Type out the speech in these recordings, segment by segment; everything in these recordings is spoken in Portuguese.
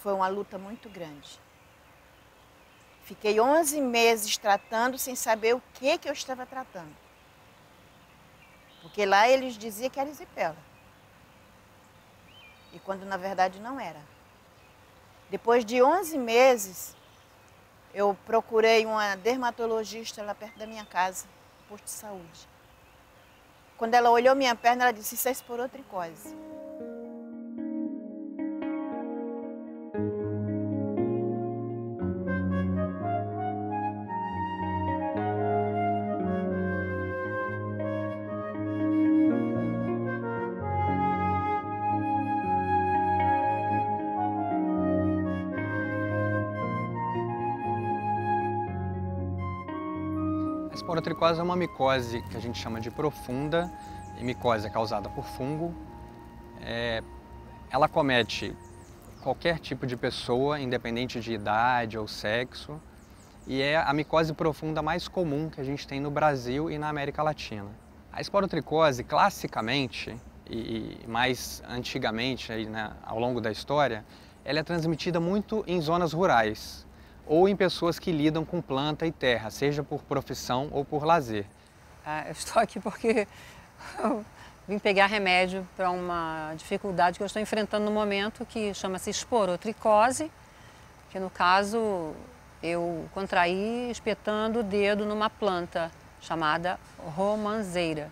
Foi uma luta muito grande. Fiquei 11 meses tratando sem saber o que eu estava tratando. Porque lá eles diziam que era erisipela. E quando na verdade não era. Depois de 11 meses, eu procurei uma dermatologista lá perto da minha casa, no posto de saúde. Quando ela olhou minha perna, ela disse: isso é esporotricose. A esporotricose é uma micose que a gente chama de profunda, e micose é causada por fungo. Ela comete qualquer tipo de pessoa, independente de idade ou sexo, e é a micose profunda mais comum que a gente tem no Brasil e na América Latina. A esporotricose, classicamente, e mais antigamente, aí, né, ao longo da história, ela é transmitida muito em zonas rurais, ou em pessoas que lidam com planta e terra, seja por profissão ou por lazer. Eu estou aqui porque eu vim pegar remédio para uma dificuldade que eu estou enfrentando no momento, que chama-se esporotricose, que no caso eu contraí espetando o dedo numa planta chamada romanzeira.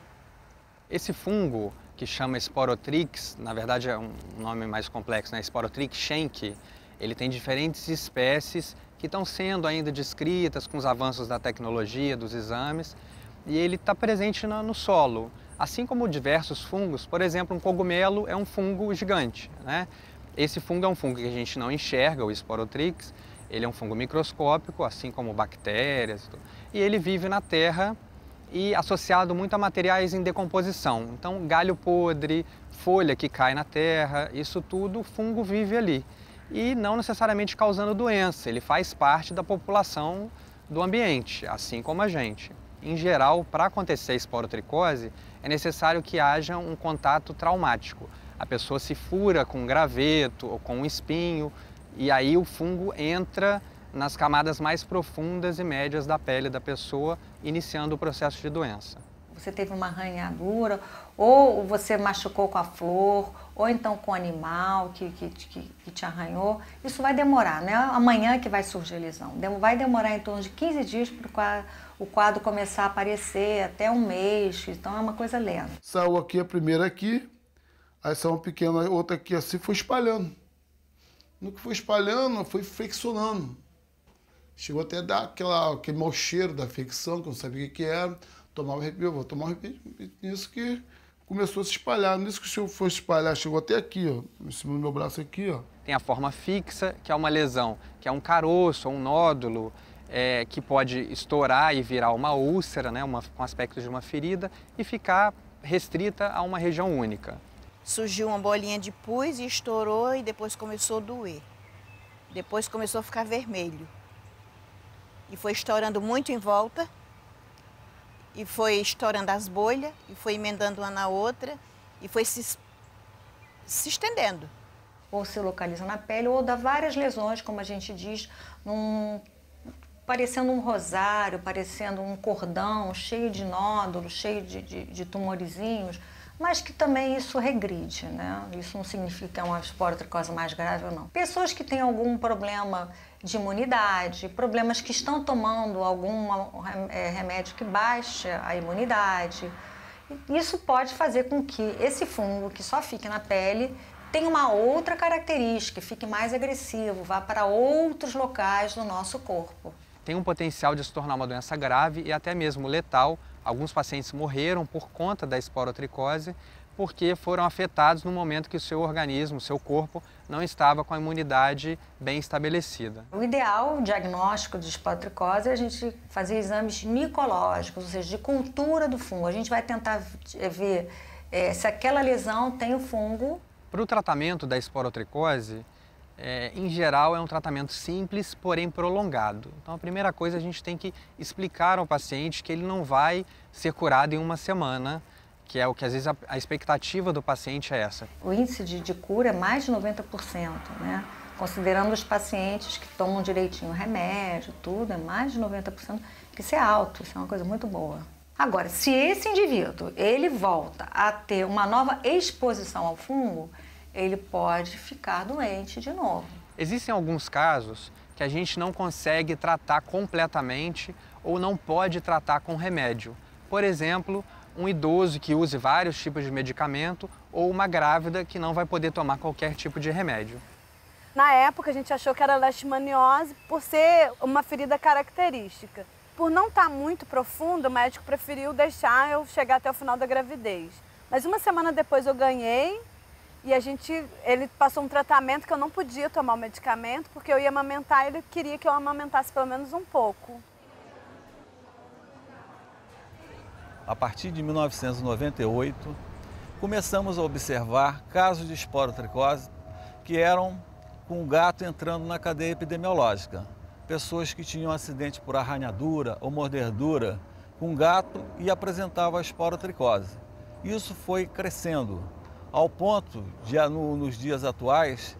Esse fungo, que chama Sporotrix, na verdade é um nome mais complexo, né? Sporotrix schenck, ele tem diferentes espécies que estão sendo ainda descritas com os avanços da tecnologia, dos exames, e ele está presente no solo. Assim como diversos fungos, por exemplo, um cogumelo é um fungo gigante, né? Esse fungo é um fungo que a gente não enxerga, o Sporotrix, ele é um fungo microscópico, assim como bactérias, e ele vive na terra e associado muito a materiais em decomposição. Então, galho podre, folha que cai na terra, isso tudo o fungo vive ali. E não necessariamente causando doença, ele faz parte da população do ambiente, assim como a gente. Em geral, para acontecer a esporotricose, é necessário que haja um contato traumático. A pessoa se fura com um graveto ou com um espinho, e aí o fungo entra nas camadas mais profundas e médias da pele da pessoa, iniciando o processo de doença. Você teve uma arranhadura, ou você machucou com a flor, ou então com o animal que te arranhou. Isso vai demorar, né? Amanhã que vai surgir a lesão. Vai demorar em torno de 15 dias para o quadro começar a aparecer, até um mês. Então é uma coisa lenta. Saiu aqui a primeira aqui, aí saiu uma pequena, outra aqui assim, foi espalhando. No que foi espalhando, foi flexionando. Chegou até a dar aquele mau cheiro da infecção, que eu não sabia o que era. Tomava remédio, vou tomar remédio. Nisso que começou a se espalhar. Nisso que foi se espalhar, chegou até aqui, ó, em cima do meu braço aqui, ó. Tem a forma fixa, que é uma lesão, que é um caroço ou um nódulo, que pode estourar e virar uma úlcera, né, com aspecto de uma ferida, e ficar restrita a uma região única. Surgiu uma bolinha de pus e estourou e depois começou a doer. Depois começou a ficar vermelho. E foi estourando muito em volta, e foi estourando as bolhas, e foi emendando uma na outra, e foi se estendendo. Ou se localiza na pele, ou dá várias lesões, como a gente diz, parecendo um rosário, parecendo um cordão cheio de nódulos, cheio de tumorizinhos, mas que também isso regride, né? Isso não significa que é uma esporotricose mais grave ou não. Pessoas que têm algum problema de imunidade, problemas que estão tomando algum remédio que baixe a imunidade, isso pode fazer com que esse fungo que só fique na pele tenha uma outra característica, fique mais agressivo, vá para outros locais do nosso corpo. Tem um potencial de se tornar uma doença grave e até mesmo letal. Alguns pacientes morreram por conta da esporotricose porque foram afetados no momento que o seu organismo, o seu corpo, não estava com a imunidade bem estabelecida. O ideal diagnóstico de esporotricose é a gente fazer exames micológicos, ou seja, de cultura do fungo. A gente vai tentar ver se aquela lesão tem o fungo. Para o tratamento da esporotricose, em geral, é um tratamento simples, porém prolongado. Então, a primeira coisa, a gente tem que explicar ao paciente que ele não vai ser curado em uma semana, que é o que às vezes a expectativa do paciente é essa. O índice de cura é mais de 90%, né? Considerando os pacientes que tomam direitinho o remédio, tudo, é mais de 90%, que isso é alto, isso é uma coisa muito boa. Agora, se esse indivíduo, ele volta a ter uma nova exposição ao fungo, ele pode ficar doente de novo. Existem alguns casos que a gente não consegue tratar completamente ou não pode tratar com remédio. Por exemplo, um idoso que use vários tipos de medicamento ou uma grávida que não vai poder tomar qualquer tipo de remédio. Na época, a gente achou que era leishmaniose por ser uma ferida característica. Por não estar muito profundo, o médico preferiu deixar eu chegar até o final da gravidez. Mas uma semana depois eu ganhei e ele passou um tratamento que eu não podia tomar o medicamento porque eu ia amamentar e ele queria que eu amamentasse pelo menos um pouco. A partir de 1998, começamos a observar casos de esporotricose que eram com o gato entrando na cadeia epidemiológica. Pessoas que tinham acidente por arranhadura ou mordedura com gato e apresentavam a esporotricose. Isso foi crescendo, ao ponto de, nos dias atuais,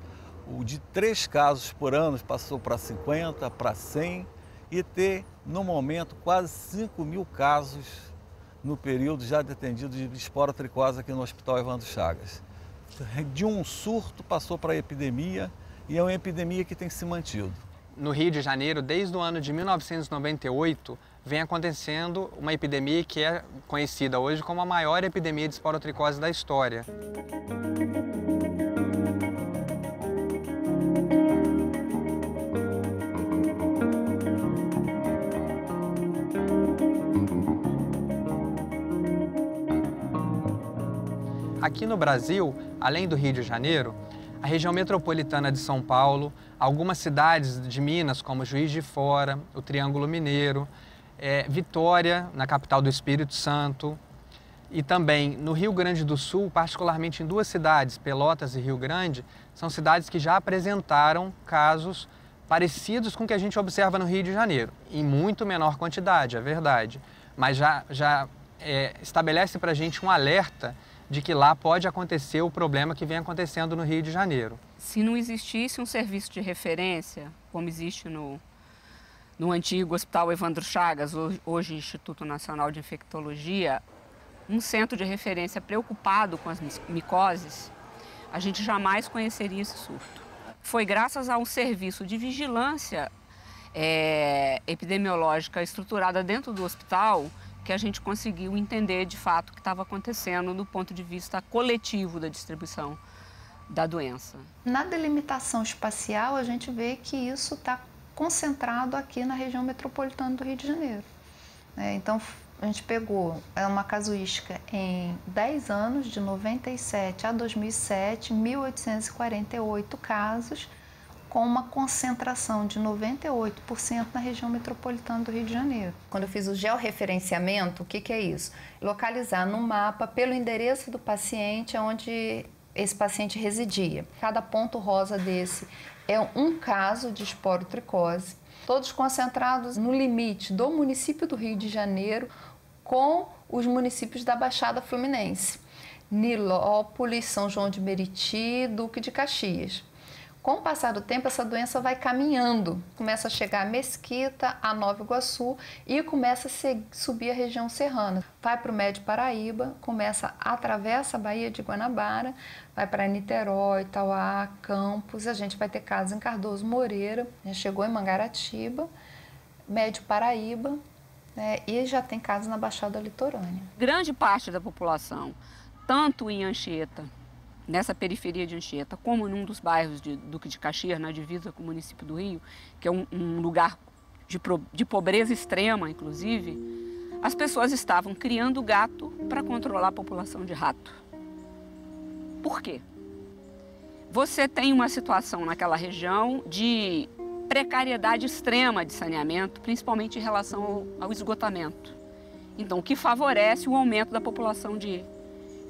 o de 3 casos por ano passou para 50, para 100 e ter, no momento, quase 5.000 casos no período já de atendido de esporotricose aqui no Hospital Evandro Chagas. De um surto passou para a epidemia e é uma epidemia que tem se mantido. No Rio de Janeiro, desde o ano de 1998, vem acontecendo uma epidemia que é conhecida hoje como a maior epidemia de esporotricose da história. Aqui no Brasil, além do Rio de Janeiro, a região metropolitana de São Paulo, algumas cidades de Minas, como Juiz de Fora, o Triângulo Mineiro, Vitória, na capital do Espírito Santo, e também no Rio Grande do Sul, particularmente em 2 cidades, Pelotas e Rio Grande, são cidades que já apresentaram casos parecidos com o que a gente observa no Rio de Janeiro, em muito menor quantidade, é verdade, mas já estabelece para a gente um alerta de que lá pode acontecer o problema que vem acontecendo no Rio de Janeiro. Se não existisse um serviço de referência, como existe no antigo Hospital Evandro Chagas, hoje Instituto Nacional de Infectologia, um centro de referência preocupado com as micoses, a gente jamais conheceria esse surto. Foi graças a um serviço de vigilância epidemiológica estruturada dentro do hospital que a gente conseguiu entender de fato o que estava acontecendo do ponto de vista coletivo da distribuição da doença. Na delimitação espacial, a gente vê que isso está concentrado aqui na região metropolitana do Rio de Janeiro. Então, a gente pegou uma casuística em 10 anos, de 97 a 2007, 1.848 casos, com uma concentração de 98% na região metropolitana do Rio de Janeiro. Quando eu fiz o georreferenciamento, o que é isso? Localizar no mapa, pelo endereço do paciente, onde esse paciente residia. Cada ponto rosa desse é um caso de esporotricose, todos concentrados no limite do município do Rio de Janeiro com os municípios da Baixada Fluminense, Nilópolis, São João de Meriti, Duque de Caxias. Com o passar do tempo, essa doença vai caminhando, começa a chegar a Mesquita, a Nova Iguaçu e começa a subir a região serrana. Vai para o Médio Paraíba, atravessa a Baía de Guanabara, vai para Niterói, Itauá, Campos, a gente vai ter casos em Cardoso Moreira, já chegou em Mangaratiba, Médio Paraíba, e já tem casos na Baixada Litorânea. Grande parte da população, tanto em Anchieta, nessa periferia de Anchieta, como num dos bairros de Duque de Caxias, na divisa com o município do Rio, que é um lugar de pobreza extrema, inclusive, as pessoas estavam criando gato para controlar a população de rato. Por quê? Você tem uma situação naquela região de precariedade extrema de saneamento, principalmente em relação ao esgotamento. Então, o que favorece o aumento da população de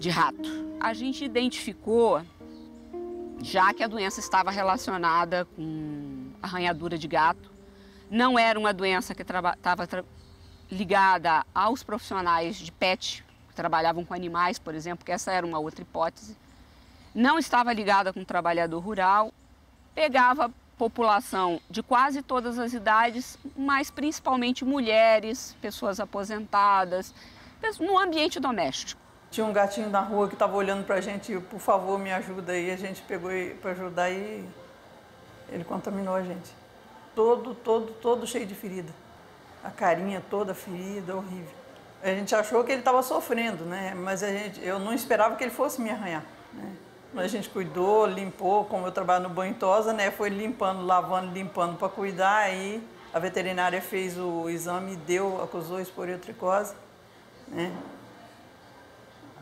rato. A gente identificou, já que a doença estava relacionada com arranhadura de gato, não era uma doença que estava ligada aos profissionais de pet, que trabalhavam com animais, por exemplo, que essa era uma outra hipótese. Não estava ligada com o trabalhador rural pegava população de quase todas as idades, mas principalmente mulheres, pessoas aposentadas, no ambiente doméstico. Tinha um gatinho na rua que estava olhando para a gente, por favor, me ajuda aí. A gente pegou para ajudar e ele contaminou a gente. Todo cheio de ferida. A carinha toda ferida, horrível. A gente achou que ele estava sofrendo, né? Mas eu não esperava que ele fosse me arranhar, né? A gente cuidou, limpou, como eu trabalho no banho tosa, né? Foi limpando, lavando, limpando para cuidar. Aí a veterinária fez o exame e acusou esporotricose, né?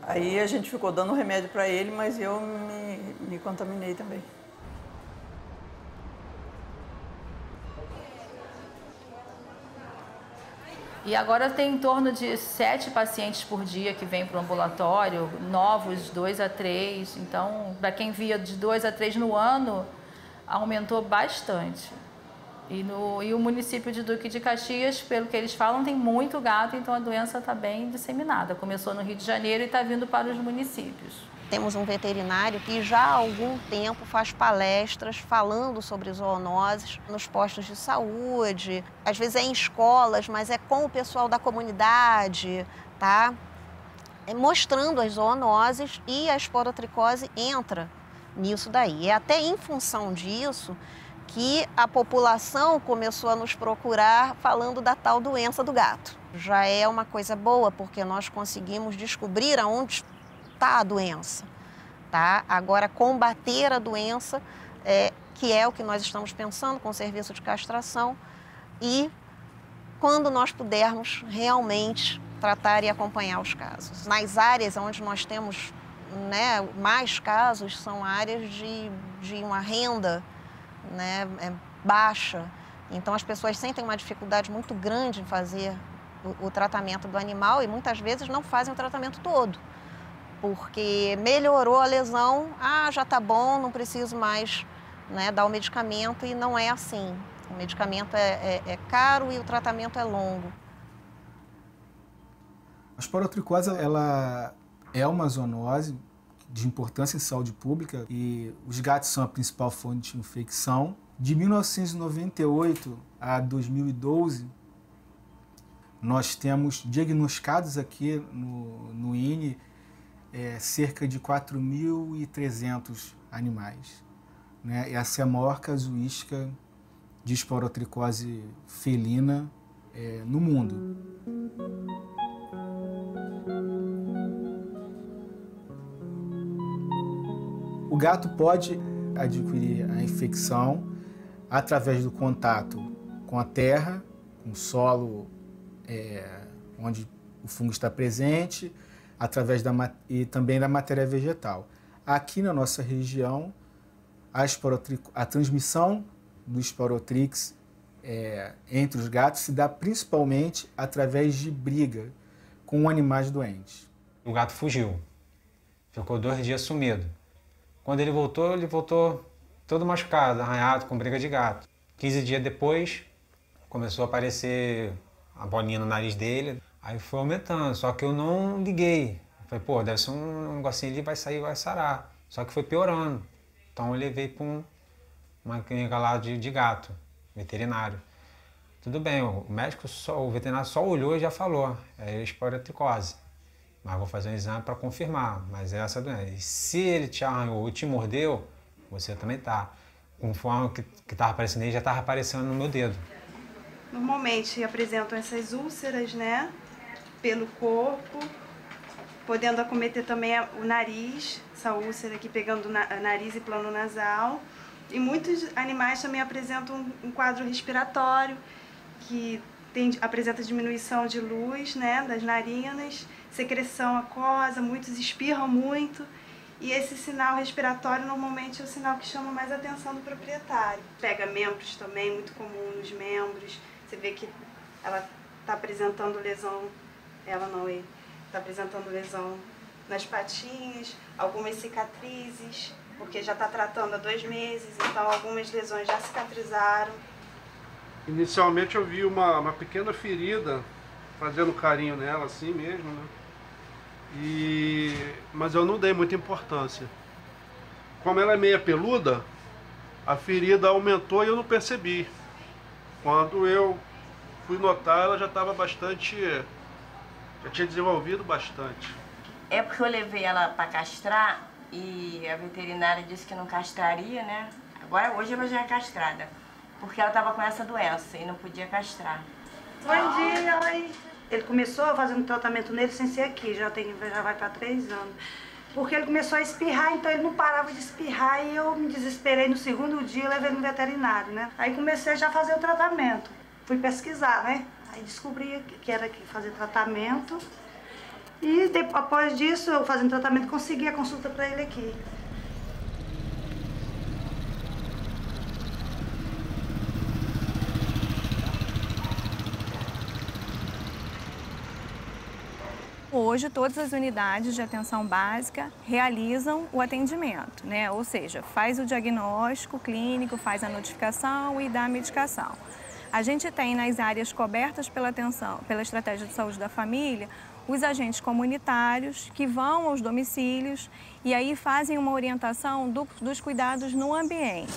Aí a gente ficou dando remédio para ele, mas eu me contaminei também. E agora tem em torno de 7 pacientes por dia que vêm para o ambulatório, novos 2 a 3. Então, para quem via de 2 a 3 no ano, aumentou bastante. E o município de Duque de Caxias, pelo que eles falam, tem muito gato, então a doença está bem disseminada. Começou no Rio de Janeiro e está vindo para os municípios. Temos um veterinário que já há algum tempo faz palestras falando sobre zoonoses nos postos de saúde, às vezes é em escolas, mas é com o pessoal da comunidade, tá? Mostrando as zoonoses, e a esporotricose entra nisso daí. É até em função disso que a população começou a nos procurar falando da tal doença do gato. Já é uma coisa boa, porque nós conseguimos descobrir aonde está a doença, tá? Agora, combater a doença, que é o que nós estamos pensando com o serviço de castração, e quando nós pudermos realmente tratar e acompanhar os casos. Nas áreas onde nós temos, né, mais casos, são áreas de uma renda, né, baixa, então as pessoas sentem uma dificuldade muito grande em fazer o tratamento do animal e muitas vezes não fazem o tratamento todo. Porque melhorou a lesão, já tá bom, não preciso mais, né, dar o medicamento, e não é assim. O medicamento é caro e o tratamento é longo. A esporotricose, ela é uma zoonose de importância em saúde pública e os gatos são a principal fonte de infecção. De 1998 a 2012, nós temos diagnosticados aqui no INE cerca de 4.300 animais, né? Essa é a maior casuística de esporotricose felina no mundo. O gato pode adquirir a infecção através do contato com a terra, com o solo onde o fungo está presente, através e também da matéria vegetal. Aqui na nossa região, a transmissão do esporotrix entre os gatos se dá principalmente através de briga com animais doentes. O gato fugiu, ficou 2 dias sumido. Quando ele voltou todo machucado, arranhado, com briga de gato. 15 dias depois, começou a aparecer a bolinha no nariz dele. Aí foi aumentando, só que eu não liguei. Falei, pô, deve ser um negocinho ali, vai sair, vai sarar. Só que foi piorando. Então eu levei para uma clínica lá de gato, veterinário. Tudo bem, o veterinário só olhou e já falou, é esporotricose. Mas vou fazer um exame para confirmar, mas é essa doença. E se ele te arranhou ou te mordeu, você também tá. Conforme que estava aparecendo aí, já estava aparecendo no meu dedo. Normalmente apresentam essas úlceras, né, pelo corpo, podendo acometer também o nariz, essa úlcera aqui pegando nariz e plano nasal. E muitos animais também apresentam um quadro respiratório, que apresenta diminuição de luz, né, das narinas, secreção aquosa, muitos espirram muito. E esse sinal respiratório normalmente é o sinal que chama mais a atenção do proprietário. Pega membros também, muito comum nos membros. Você vê que ela está apresentando lesão, ele está apresentando lesão nas patinhas, algumas cicatrizes, porque já está tratando há 2 meses, então algumas lesões já cicatrizaram. Inicialmente eu vi uma pequena ferida, fazendo carinho nela assim mesmo, né? Mas eu não dei muita importância. Como ela é meia peluda, a ferida aumentou e eu não percebi. Quando eu fui notar, ela já estava bastante, já tinha desenvolvido bastante. É porque eu levei ela para castrar e a veterinária disse que não castraria, né? Agora, hoje ela já é castrada, porque ela estava com essa doença e não podia castrar. Bom dia, oi. Ele começou fazendo tratamento nele sem ser aqui, já vai para 3 anos. Porque ele começou a espirrar, então ele não parava de espirrar e eu me desesperei no segundo dia e levei no veterinário, né? Aí comecei já a fazer o tratamento. Fui pesquisar, né? Aí descobri que era que fazer tratamento. E após disso, eu fazendo tratamento, consegui a consulta para ele aqui. Hoje, todas as unidades de atenção básica realizam o atendimento, né? Ou seja, faz o diagnóstico clínico, faz a notificação e dá a medicação. A gente tem nas áreas cobertas pela estratégia de saúde da família, os agentes comunitários que vão aos domicílios e aí fazem uma orientação dos cuidados no ambiente.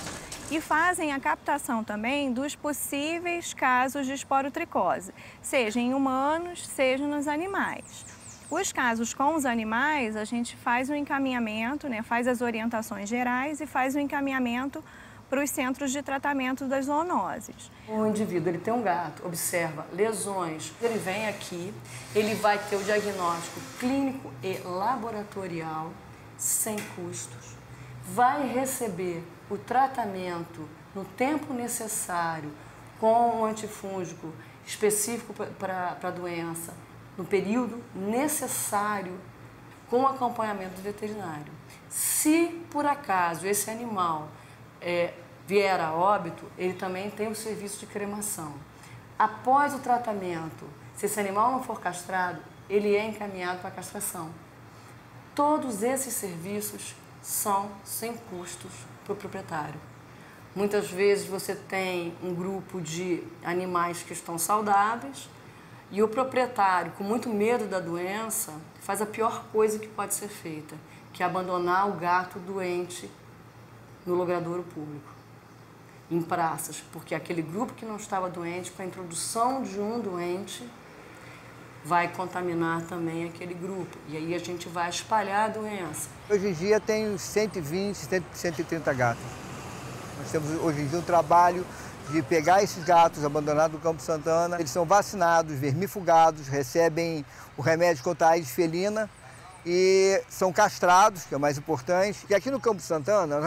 E fazem a captação também dos possíveis casos de esporotricose, seja em humanos, seja nos animais. Os casos com os animais, a gente faz o encaminhamento, né, faz as orientações gerais e faz o encaminhamento para os centros de tratamento das zoonoses. O indivíduo, ele tem um gato, observa lesões, ele vem aqui, ele vai ter o diagnóstico clínico e laboratorial sem custos, vai receber o tratamento no tempo necessário com um antifúngico específico para a doença, no período necessário com acompanhamento do veterinário. Se por acaso esse animal vier a óbito, ele também tem o serviço de cremação. Após o tratamento, se esse animal não for castrado, ele é encaminhado para a castração. Todos esses serviços são sem custos para o proprietário. Muitas vezes você tem um grupo de animais que estão saudáveis e o proprietário, com muito medo da doença, faz a pior coisa que pode ser feita, que é abandonar o gato doente no logradouro público, em praças, porque aquele grupo que não estava doente, com a introdução de um doente, vai contaminar também aquele grupo. E aí a gente vai espalhar a doença. Hoje em dia tem 120, 130 gatos. Nós temos hoje em dia um trabalho de pegar esses gatos abandonados do Campo Santana. Eles são vacinados, vermifugados, recebem o remédio contra a AIDS felina e são castrados, que é o mais importante. E aqui no Campo Santana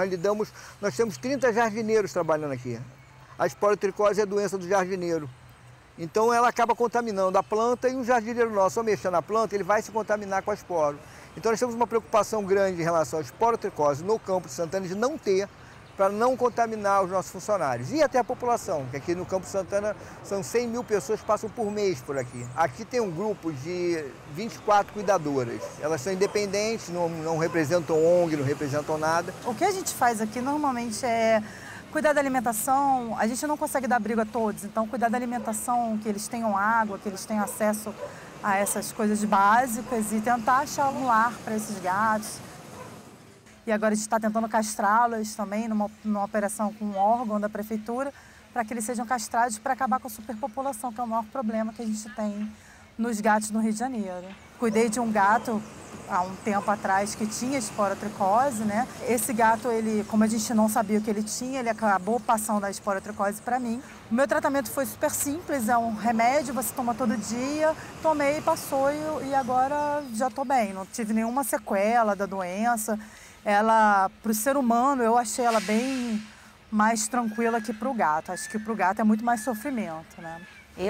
nós temos 30 jardineiros trabalhando aqui. A esporotricose é a doença do jardineiro. Então ela acaba contaminando a planta e o jardineiro nosso, ao mexer na planta, ele vai se contaminar com a esporo. Então nós temos uma preocupação grande em relação à esporotricose no Campo de Santana de não ter, para não contaminar os nossos funcionários e até a população, que aqui no Campo Santana são 100 mil pessoas que passam por mês por aqui. Aqui tem um grupo de 24 cuidadoras. Elas são independentes, não representam ONG, não representam nada. O que a gente faz aqui normalmente é cuidar da alimentação. A gente não consegue dar abrigo a todos, então cuidar da alimentação, que eles tenham água, que eles tenham acesso a essas coisas básicas e tentar achar um lar para esses gatos. E agora a gente está tentando castrá-los também numa operação com um órgão da prefeitura para que eles sejam castrados para acabar com a superpopulação, que é o maior problema que a gente tem nos gatos no Rio de Janeiro. Cuidei de um gato há um tempo atrás que tinha esporotricose, né? Esse gato, como a gente não sabia o que ele tinha, ele acabou passando a esporotricose para mim. O meu tratamento foi super simples, é um remédio, você toma todo dia, tomei, passou e agora já estou bem, não tive nenhuma sequela da doença. Ela, para o ser humano, eu achei ela bem mais tranquila que para o gato. Acho que para o gato é muito mais sofrimento, né?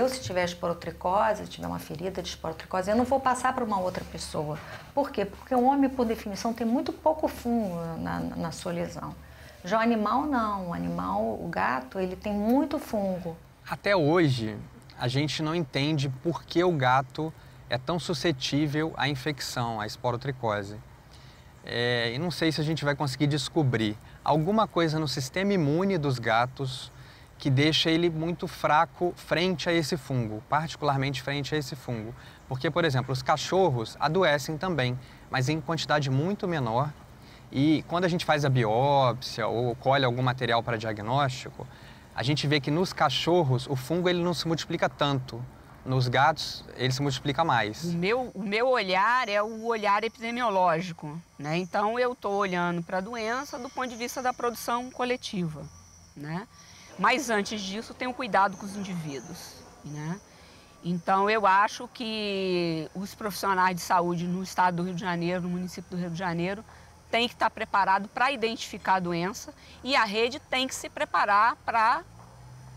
Se tiver esporotricose, se tiver uma ferida de esporotricose, eu não vou passar para uma outra pessoa. Por quê? Porque o homem, por definição, tem muito pouco fungo na sua lesão. Já o animal, não. O gato, ele tem muito fungo. Até hoje, a gente não entende por que o gato é tão suscetível à infecção, à esporotricose. E não sei se a gente vai conseguir descobrir alguma coisa no sistema imune dos gatos que deixa ele muito fraco frente a esse fungo, particularmente frente a esse fungo. Porque, por exemplo, os cachorros adoecem também, mas em quantidade muito menor E quando a gente faz a biópsia ou colhe algum material para diagnóstico, a gente vê que nos cachorros o fungo ele não se multiplica tanto. Nos gatos, ele se multiplica mais. O meu olhar é o olhar epidemiológico, né? Então, eu estou olhando para a doença do ponto de vista da produção coletiva, né? Mas, antes disso, tenho cuidado com os indivíduos, né? Então, eu acho que os profissionais de saúde no estado do Rio de Janeiro, no município do Rio de Janeiro, têm que estar preparados para identificar a doença e a rede tem que se preparar para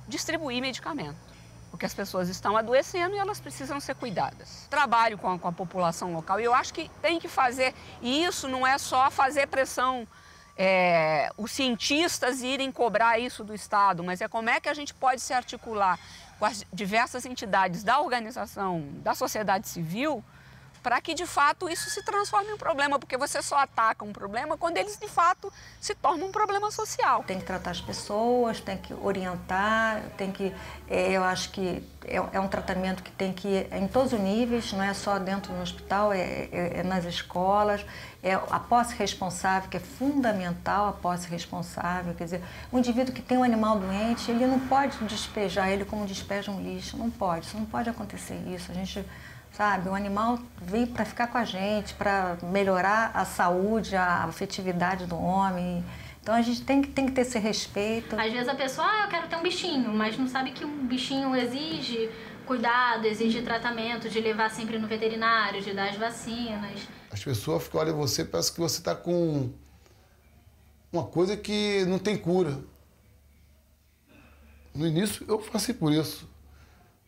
distribuir medicamento. Porque as pessoas estão adoecendo e elas precisam ser cuidadas. Trabalho com a população local e eu acho que tem que fazer, e isso não é só fazer pressão, os cientistas irem cobrar isso do Estado, mas é como é que a gente pode se articular com as diversas entidades da organização, da sociedade civil, para que, de fato, isso se transforme em um problema, porque você só ataca um problema quando eles, de fato, se tornam um problema social. Tem que tratar as pessoas, tem que orientar, eu acho que é um tratamento que tem que ir em todos os níveis, não é só dentro do hospital, é nas escolas, é a posse responsável, que é fundamental, a posse responsável, quer dizer, um indivíduo que tem um animal doente, ele não pode despejar ele como despeja um lixo, não pode, isso não pode acontecer isso, a gente... Sabe, o animal veio para ficar com a gente, para melhorar a saúde, a afetividade do homem. Então a gente tem que ter esse respeito. Às vezes a pessoa, eu quero ter um bichinho, mas não sabe que um bichinho exige cuidado, exige tratamento, de levar sempre no veterinário, de dar as vacinas. As pessoas ficam olhando você, parece que você está com uma coisa que não tem cura. No início eu passei por isso.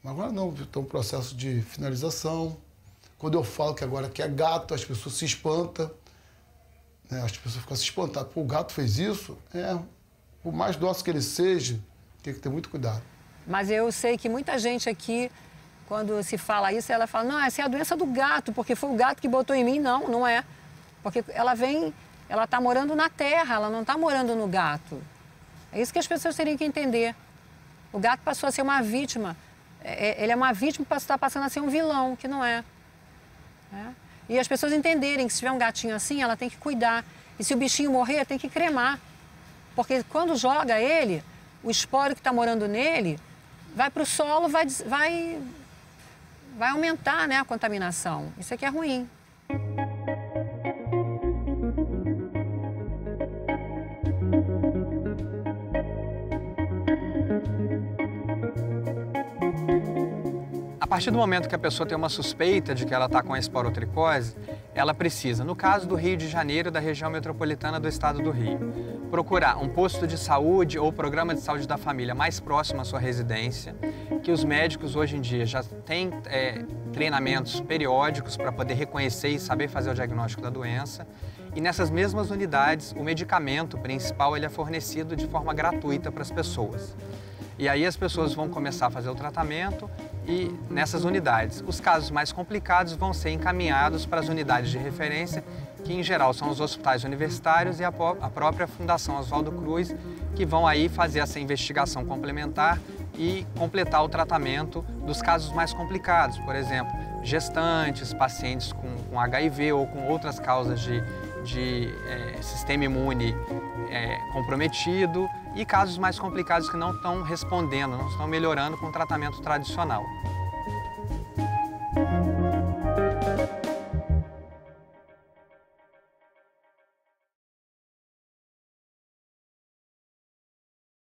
Mas agora não, está um processo de finalização. Quando eu falo que agora que é gato, as pessoas se espantam. Né? As pessoas ficam se espantadas. Pô, o gato fez isso? Por mais dócil que ele seja, tem que ter muito cuidado. Mas eu sei que muita gente aqui, quando se fala isso, ela fala, não, essa é a doença do gato, porque foi o gato que botou em mim. Não, não é. Porque ela está morando na terra, ela não está morando no gato. É isso que as pessoas teriam que entender. O gato passou a ser uma vítima. Ele é uma vítima que está passando a ser um vilão, que não é. E as pessoas entenderem que se tiver um gatinho assim, ela tem que cuidar. E se o bichinho morrer, tem que cremar. Porque quando joga ele, o esporo que está morando nele vai para o solo, vai aumentar, né, a contaminação. Isso aqui é ruim. A partir do momento que a pessoa tem uma suspeita de que ela está com a esporotricose, ela precisa, no caso do Rio de Janeiro, da região metropolitana do estado do Rio, procurar um posto de saúde ou programa de saúde da família mais próximo à sua residência, que os médicos hoje em dia já têm treinamentos periódicos para poder reconhecer e saber fazer o diagnóstico da doença. E nessas mesmas unidades, o medicamento principal ele é fornecido de forma gratuita para as pessoas. E aí as pessoas vão começar a fazer o tratamento e nessas unidades. Os casos mais complicados vão ser encaminhados para as unidades de referência, que em geral são os hospitais universitários e a própria Fundação Oswaldo Cruz, que vão aí fazer essa investigação complementar e completar o tratamento dos casos mais complicados. Por exemplo, gestantes, pacientes com HIV ou com outras causas de sistema imune comprometido e casos mais complicados que não estão respondendo, não estão melhorando com o tratamento tradicional.